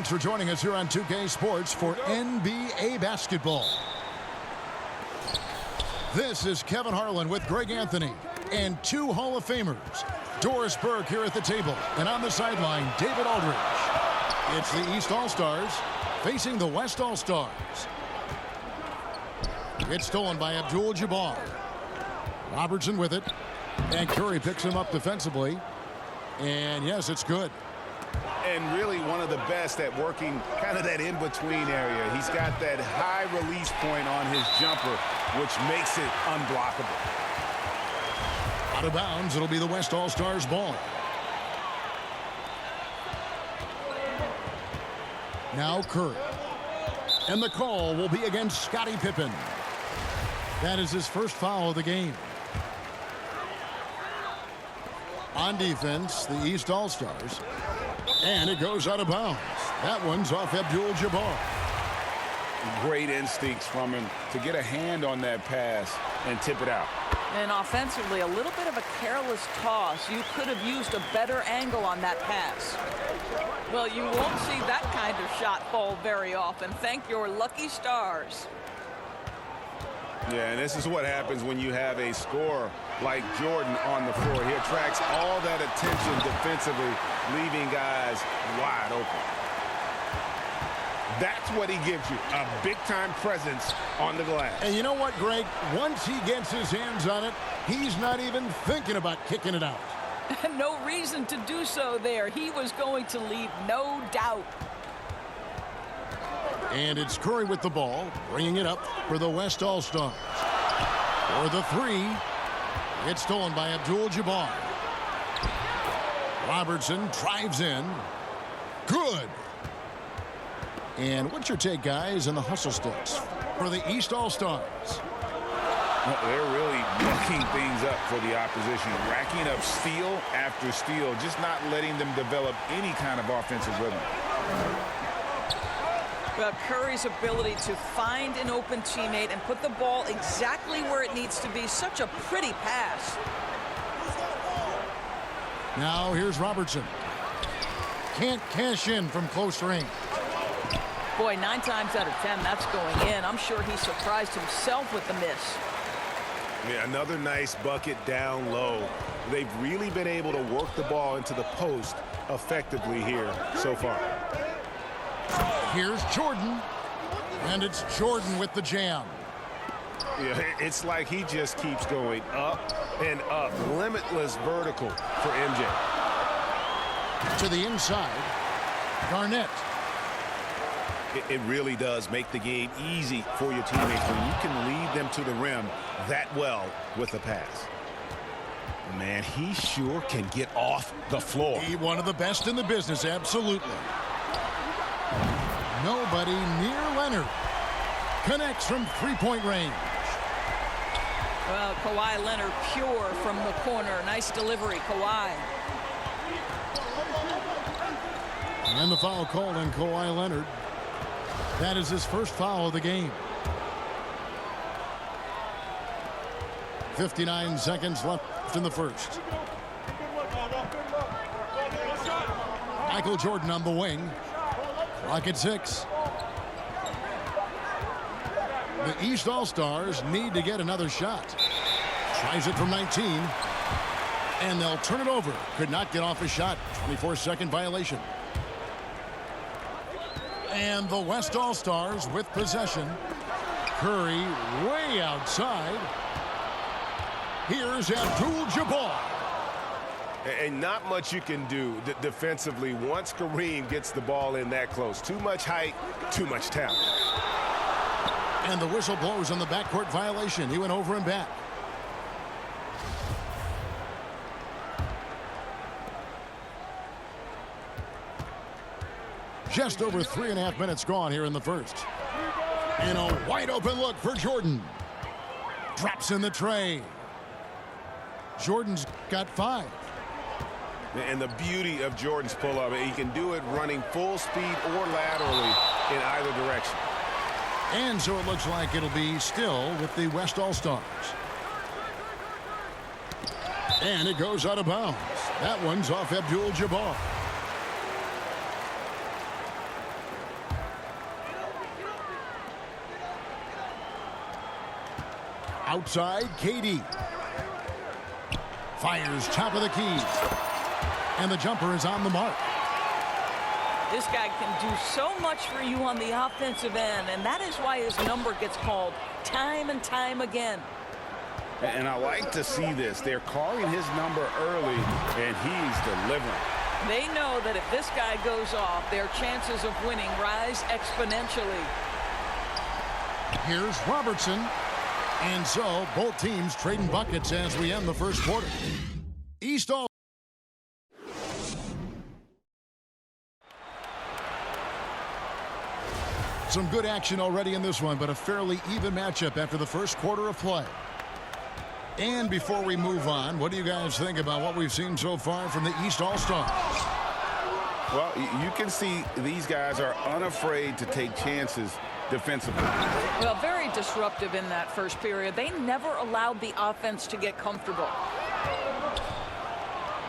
Thanks for joining us here on 2K Sports for NBA basketball. This is Kevin Harlan with Greg Anthony and two Hall of Famers. Doris Burke here at the table, and on the sideline, David Aldridge. It's the East All-Stars facing the West All-Stars. It's stolen by Abdul-Jabbar. Robertson with it, and Curry picks him up defensively. And yes, it's good. And really one of the best at working kind of that in-between area. He's got that high release point on his jumper, which makes it unblockable. Out of bounds, it'll be the West All-Stars ball. Now Curry. And the call will be against Scottie Pippen. That is his first foul of the game. On defense, the East All-Stars. And it goes out of bounds. That one's off Abdul-Jabbar. Great instincts from him to get a hand on that pass and tip it out. And offensively, a little bit of a careless toss. You could have used a better angle on that pass. Well, you won't see that kind of shot fall very often. Thank your lucky stars. Yeah, and this is what happens when you have a scorer like Jordan on the floor. He attracts all that attention defensively, leaving guys wide open. That's what he gives you, a big-time presence on the glass. And you know what, Greg? Once he gets his hands on it, he's not even thinking about kicking it out. No reason to do so there. He was going to leave no doubt. And it's Curry with the ball, bringing it up for the West All-Stars. For the three, it's stolen by Abdul-Jabbar. Robertson drives in. Good. And what's your take, guys, on the hustle sticks for the East All-Stars? Well, they're really mucking things up for the opposition, racking up steal after steal, just not letting them develop any kind of offensive rhythm. Well, Curry's ability to find an open teammate and put the ball exactly where it needs to be. Such a pretty pass. Now here's Robertson. Can't cash in from close range. Boy, 9 times out of 10, that's going in. I'm sure he surprised himself with the miss. Yeah, another nice bucket down low. They've really been able to work the ball into the post effectively here so far. Here's Jordan, and it's Jordan with the jam. Yeah, it's like he just keeps going up and up. Limitless vertical for MJ. To the inside, Garnett. It really does make the game easy for your teammates when you can lead them to the rim that well with the pass. Man, he sure can get off the floor. He's one of the best in the business, absolutely. Nobody near Leonard. Connects from three-point range. Well, Kawhi Leonard pure from the corner. Nice delivery, Kawhi. And the foul called on Kawhi Leonard. That is his first foul of the game. 59 seconds left in the first. Michael Jordan on the wing. Clock at 6. The East All-Stars need to get another shot. Tries it from 19. And they'll turn it over. Could not get off a shot. 24-second violation. And the West All-Stars with possession. Curry way outside. Here's Abdul-Jabbar. And not much you can do defensively once Kareem gets the ball in that close. Too much height, too much talent. And the whistle blows on the backcourt violation. He went over and back. Just over 3.5 minutes gone here in the first. And a wide open look for Jordan. Drops in the tray. Jordan's got 5. And the beauty of Jordan's pull-up, he can do it running full speed or laterally in either direction. And so it looks like it'll be still with the West All-Stars. And it goes out of bounds. That one's off Abdul-Jabbar. Outside, KD. Fires top of the key. And the jumper is on the mark. This guy can do so much for you on the offensive end, and that is why his number gets called time and time again. And I like to see this. They're calling his number early, and he's delivering. They know that if this guy goes off, their chances of winning rise exponentially. Here's Robertson. And so, both teams trading buckets as we end the first quarter. East all. Some good action already in this one, but a fairly even matchup after the first quarter of play. And before we move on, what do you guys think about what we've seen so far from the East All-Stars? Well, you can see these guys are unafraid to take chances defensively. Well, very disruptive in that first period. They never allowed the offense to get comfortable.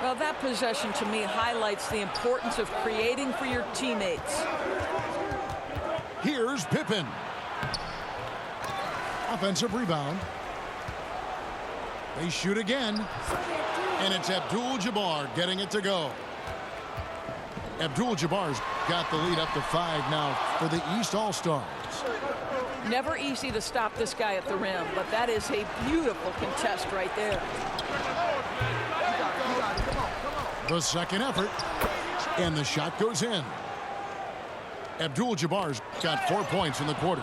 Well, that possession to me highlights the importance of creating for your teammates. Here's Pippen. Offensive rebound. They shoot again. And it's Abdul-Jabbar getting it to go. Abdul-Jabbar's got the lead up to 5 now for the East All-Stars. Never easy to stop this guy at the rim, but that is a beautiful contest right there. The second effort. And the shot goes in. Abdul-Jabbar's got 4 points in the quarter.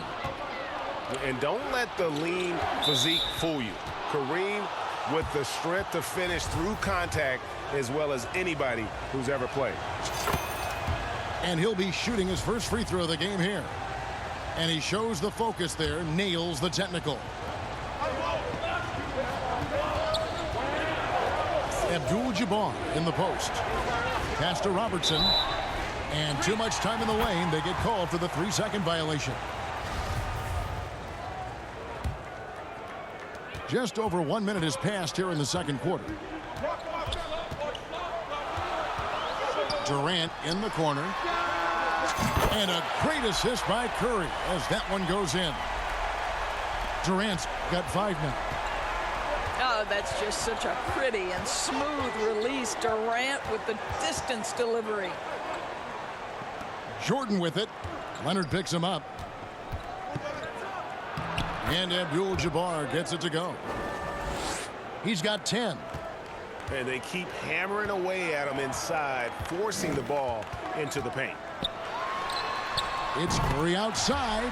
And don't let the lean physique fool you. Kareem with the strength to finish through contact as well as anybody who's ever played. And he'll be shooting his first free throw of the game here. And he shows the focus there, nails the technical. Abdul-Jabbar in the post. Pass to Robertson. And too much time in the lane. They get called for the 3-second violation. Just over 1 minute has passed here in the second quarter. Durant in the corner. And a great assist by Curry as that one goes in. Durant's got 5 now. Oh, that's just such a pretty and smooth release. Durant with the distance delivery. Jordan with it. Leonard picks him up. And Abdul-Jabbar gets it to go. He's got 10. And they keep hammering away at him inside, forcing the ball into the paint. It's Curry outside.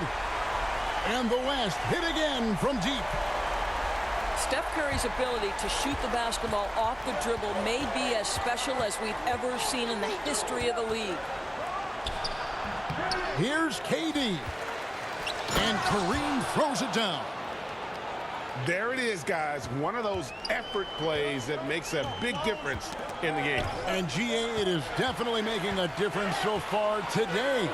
And the West hit again from deep. Steph Curry's ability to shoot the basketball off the dribble may be as special as we've ever seen in the history of the league. Here's KD. And Kareem throws it down. There it is, guys. One of those effort plays that makes a big difference in the game. And GA, it is definitely making a difference so far today.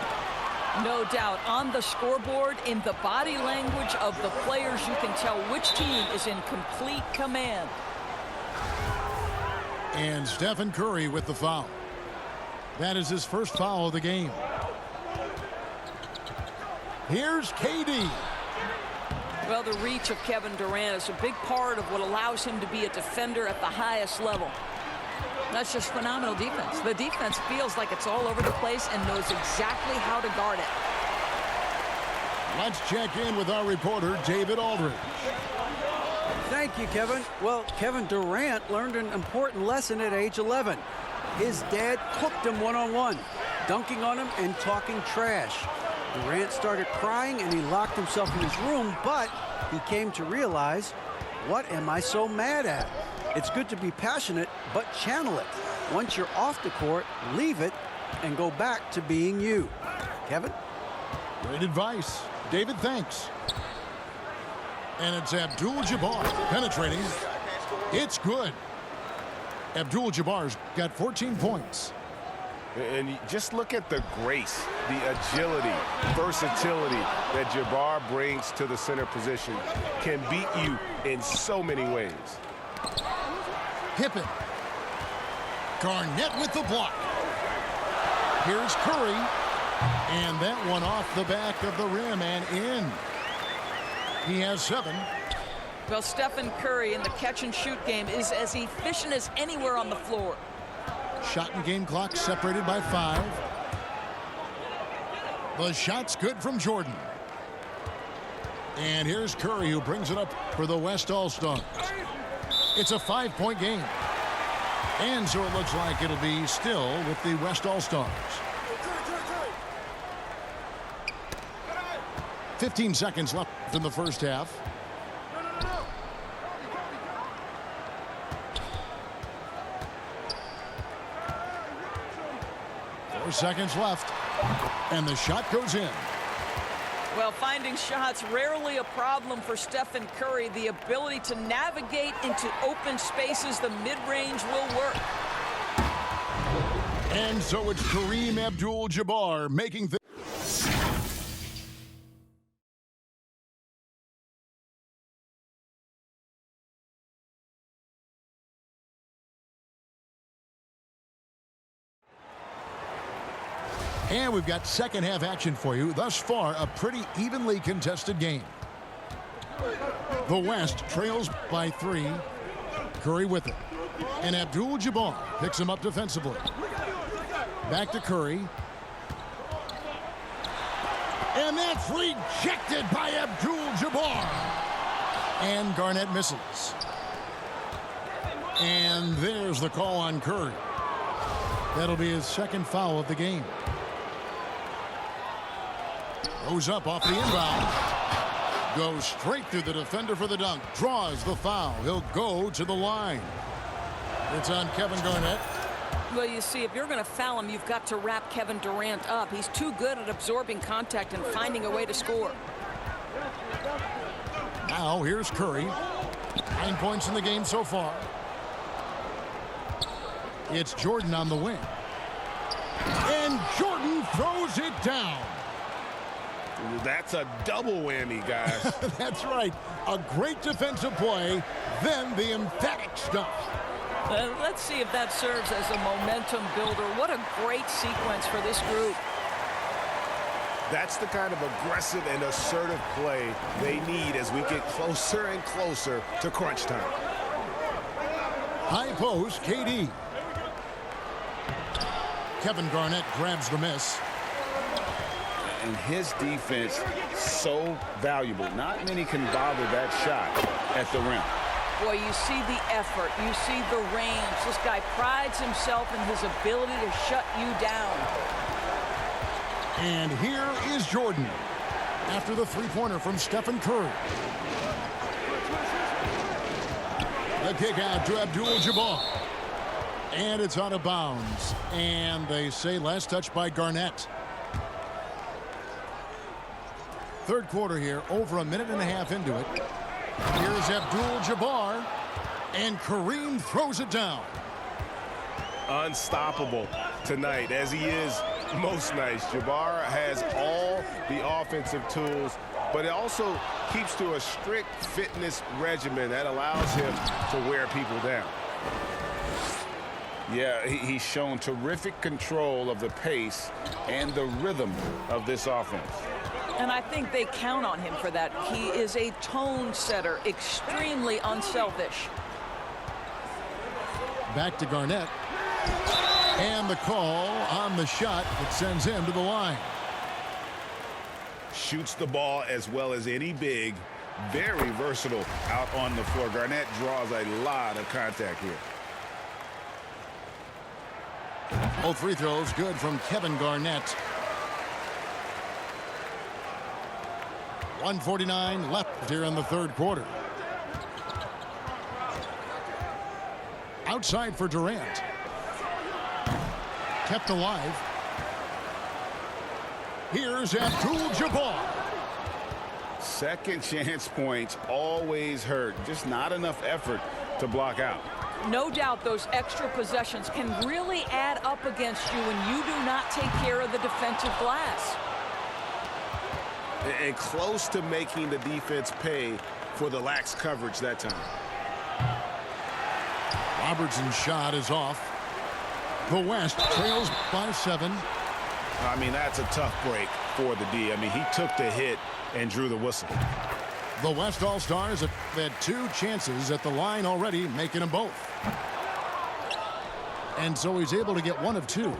No doubt. On the scoreboard, in the body language of the players, you can tell which team is in complete command. And Stephen Curry with the foul. That is his first foul of the game. Here's KD. Well, the reach of Kevin Durant is a big part of what allows him to be a defender at the highest level. That's just phenomenal defense. The defense feels like it's all over the place and knows exactly how to guard it. Let's check in with our reporter, David Aldridge. Thank you, Kevin. Well, Kevin Durant learned an important lesson at age 11. His dad cooked him one-on-one, dunking on him and talking trash. Durant started crying and he locked himself in his room, but he came to realize, what am I so mad at? It's good to be passionate, but channel it. Once you're off the court, leave it and go back to being you. Kevin? Great advice. David, thanks. And it's Abdul-Jabbar penetrating. It's good. Abdul-Jabbar's got 14 points. And just look at the grace, the agility, versatility that Jabbar brings to the center position. Can beat you in so many ways. Pippen. Garnett with the block. Here's Curry. And that one off the back of the rim and in. He has 7. Well, Stephen Curry in the catch-and-shoot game is as efficient as anywhere on the floor. Shot and game clock separated by 5. The shot's good from Jordan. And here's Curry, who brings it up for the West All-Stars. It's a 5-point game. And so it looks like it'll be still with the West All-Stars. 15 seconds left in the first half. Four seconds left. And the shot goes in. Well, finding shots rarely a problem for Stephen Curry. The ability to navigate into open spaces, the mid-range will work. And so it's Kareem Abdul-Jabbar making the And we've got second half action for you. Thus far, a pretty evenly contested game. The West trails by 3. Curry with it. And Abdul-Jabbar picks him up defensively. Back to Curry. And that's rejected by Abdul-Jabbar. And Garnett misses. And there's the call on Curry. That'll be his second foul of the game. Goes up off the inbound. Goes straight through the defender for the dunk. Draws the foul. He'll go to the line. It's on Kevin Garnett. Well, you see, if you're going to foul him, you've got to wrap Kevin Durant up. He's too good at absorbing contact and finding a way to score. Now, here's Curry. 9 points in the game so far. It's Jordan on the wing. And Jordan throws it down. That's a double whammy, guys. That's right. A great defensive play, then the emphatic stuff. Let's see if that serves as a momentum builder. What a great sequence for this group. That's the kind of aggressive and assertive play they need as we get closer and closer to crunch time. High post, KD. Kevin Garnett grabs the miss. And his defense so valuable. Not many can bother that shot at the rim. Boy, you see the effort. You see the range. This guy prides himself in his ability to shut you down. And here is Jordan after the three-pointer from Stephen Curry. The kick out to Abdul-Jabbar. And it's out of bounds. And they say last touch by Garnett. Third quarter here, over a minute and a half into it. Here's Abdul-Jabbar, and Kareem throws it down. Unstoppable tonight, as he is most nights. Jabbar has all the offensive tools, but it also keeps to a strict fitness regimen that allows him to wear people down. Yeah, he's shown terrific control of the pace and the rhythm of this offense. And I think they count on him for that. He is a tone setter, extremely unselfish. Back to Garnett. And the call on the shot that sends him to the line. Shoots the ball as well as any big. Very versatile out on the floor. Garnett draws a lot of contact here. All free throws good from Kevin Garnett. 1:49 left here in the third quarter. Outside for Durant. Kept alive. Here's Abdul-Jabbar. Second chance points always hurt. Just not enough effort to block out. No doubt those extra possessions can really add up against you when you do not take care of the defensive glass. And close to making the defense pay for the lax coverage that time. Robertson's shot is off. The West trails by 7. I mean, that's a tough break for the D. I mean, he took the hit and drew the whistle. The West All-Stars have had 2 chances at the line already, making them both. And so he's able to get 1 of 2.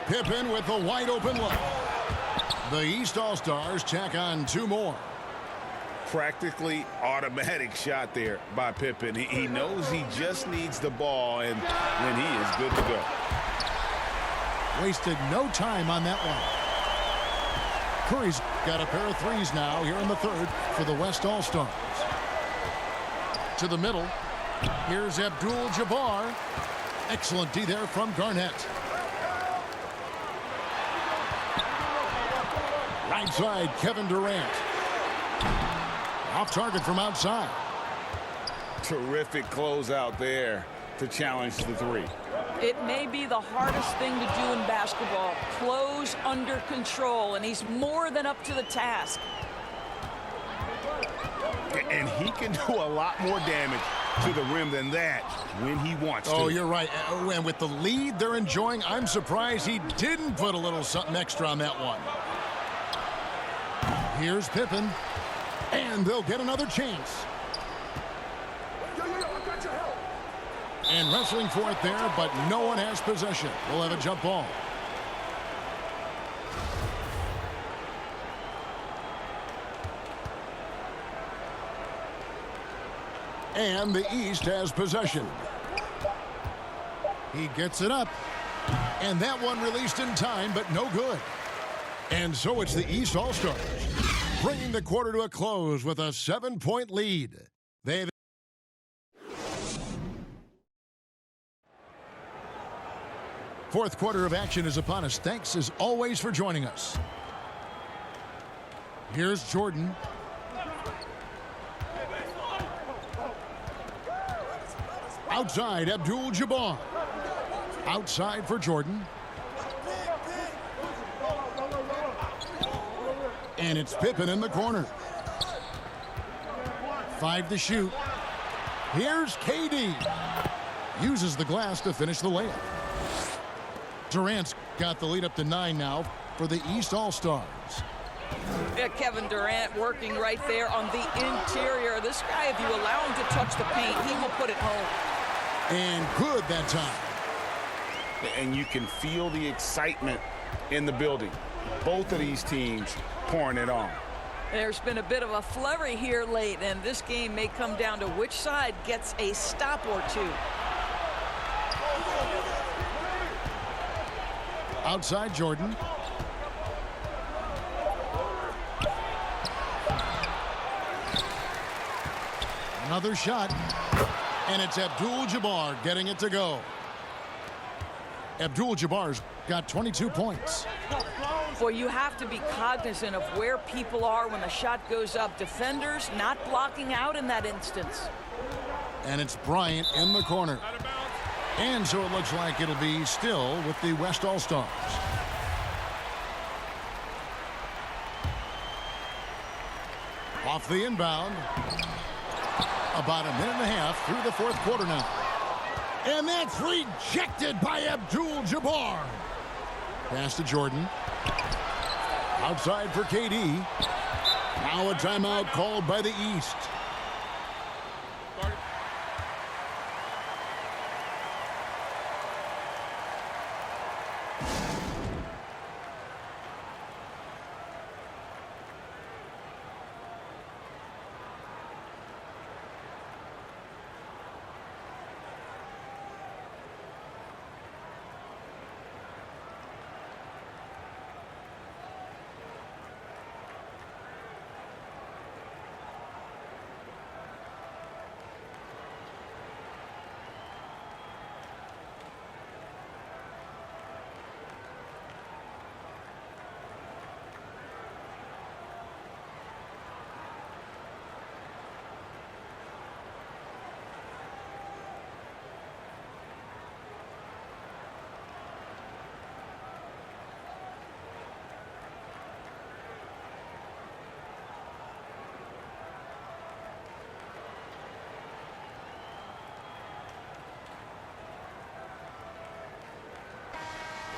Pippen with the wide open look. The East All-Stars tack on 2 more. Practically automatic shot there by Pippen. He knows he just needs the ball, and then he is good to go. Wasted no time on that one. Curry's got a pair of 3s now here in the 3rd for the West All-Stars. To the middle. Here's Abdul-Jabbar. Excellent D there from Garnett. Right side, Kevin Durant. Off target from outside. Terrific closeout there to challenge the 3. It may be the hardest thing to do in basketball. Close under control, and he's more than up to the task. And he can do a lot more damage to the rim than that when he wants to. Oh, you're right. And with the lead they're enjoying, I'm surprised he didn't put a little something extra on that one. Here's Pippen. And they'll get another chance. And wrestling for it there, but no one has possession. We'll have a jump ball. And the East has possession. He gets it up. And that one released in time, but no good. And so it's the East All-Stars, bringing the quarter to a close with a 7-point lead. They've Fourth quarter of action is upon us. Thanks as always for joining us. Here's Jordan. Outside, Abdul-Jabbar. Outside for Jordan. And it's Pippen in the corner. 5 to shoot. Here's KD. Uses the glass to finish the layup. Durant's got the lead up to 9 now for the East All-Stars. Yeah, Kevin Durant working right there on the interior. This guy, if you allow him to touch the paint, he will put it home. And good that time. And you can feel the excitement in the building. Both of these teams pouring it on. There's been a bit of a flurry here late, and this game may come down to which side gets a stop or 2. Outside Jordan. Another shot. And it's Abdul-Jabbar getting it to go. Abdul-Jabbar's got 22 points. Boy, you have to be cognizant of where people are when the shot goes up. Defenders not blocking out in that instance. And it's Bryant in the corner. And so it looks like it'll be still with the West All-Stars. Off the inbound. About a minute and a half through the fourth quarter now. And that's rejected by Abdul-Jabbar. Pass to Jordan. Outside for KD. Now a timeout called by the East.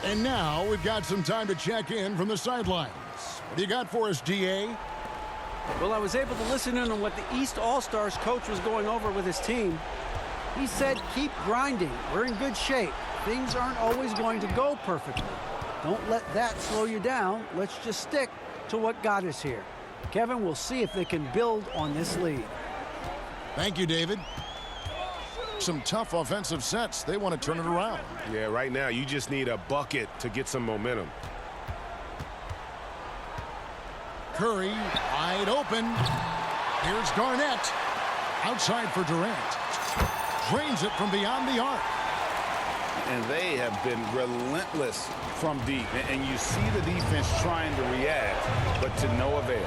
And now we've got some time to check in from the sidelines. What do you got for us, DA? Well, I was able to listen in on what the East All-Stars coach was going over with his team. He said, keep grinding. We're in good shape. Things aren't always going to go perfectly. Don't let that slow you down. Let's just stick to what got us here. Kevin, we'll see if they can build on this lead. Thank you, David. Some tough offensive sets. They want to turn it around. Yeah, right now you just need a bucket to get some momentum. Curry wide open. Here's Garnett. Outside for Durant. Drains it from beyond the arc. And they have been relentless from deep. And you see the defense trying to react, but to no avail.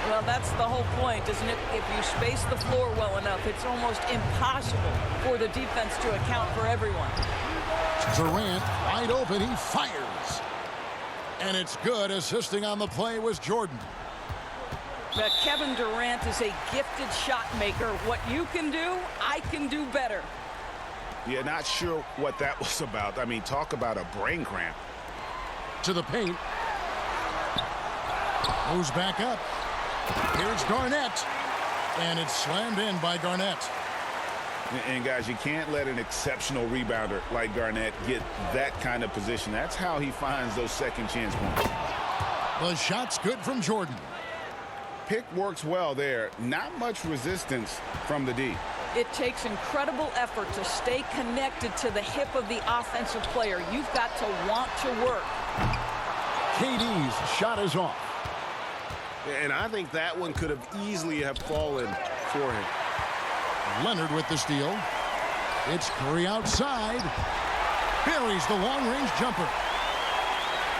Well, that's the whole point, isn't it? If you space the floor well enough, it's almost impossible for the defense to account for everyone. Durant wide open. He fires. And it's good. Assisting on the play was Jordan. Kevin Durant is a gifted shot maker. What you can do, I can do better. Yeah, not sure what that was about. I mean, talk about a brain cramp. To the paint. Moves back up. Here's Garnett. And it's slammed in by Garnett. And guys, you can't let an exceptional rebounder like Garnett get that kind of position. That's how he finds those second chance points. The shot's good from Jordan. Pick works well there. Not much resistance from the D. It takes incredible effort to stay connected to the hip of the offensive player. You've got to want to work. KD's shot is off. And I think that one could have easily have fallen for him. Leonard with the steal. It's Curry outside. Buries the long-range jumper.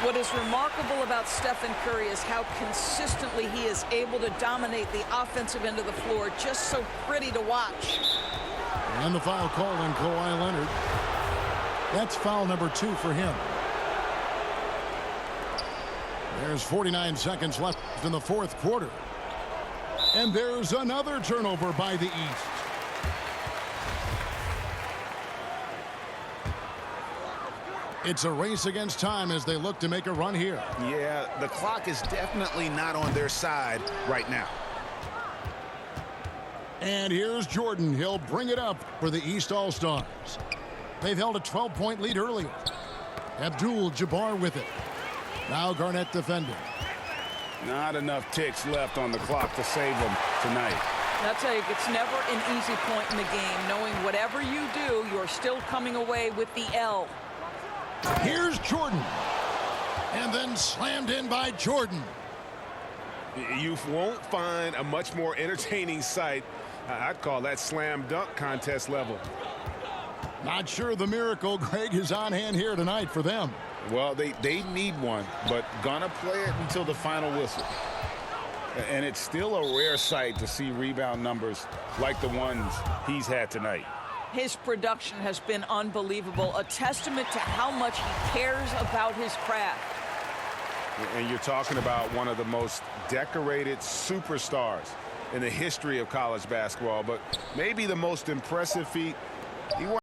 What is remarkable about Stephen Curry is how consistently he is able to dominate the offensive end of the floor. Just so pretty to watch. And the foul called on Kawhi Leonard. That's foul number 2 for him. There's 49 seconds left in the fourth quarter. And there's another turnover by the East. It's a race against time as they look to make a run here. Yeah, the clock is definitely not on their side right now. And here's Jordan. He'll bring it up for the East All-Stars. They've held a 12-point lead earlier. Abdul-Jabbar with it. Now Garnett defending. Not enough ticks left on the clock to save them tonight. I'll tell you, it's never an easy point in the game. Knowing whatever you do, you're still coming away with the L. Here's Jordan. And then slammed in by Jordan. You won't find a much more entertaining sight. I'd call that slam dunk contest level. Not sure the miracle, Greg, is on hand here tonight for them. Well, they need one, but gonna play it until the final whistle. And it's still a rare sight to see rebound numbers like the ones he's had tonight. His production has been unbelievable, a testament to how much he cares about his craft. And you're talking about one of the most decorated superstars in the history of college basketball, but maybe the most impressive feat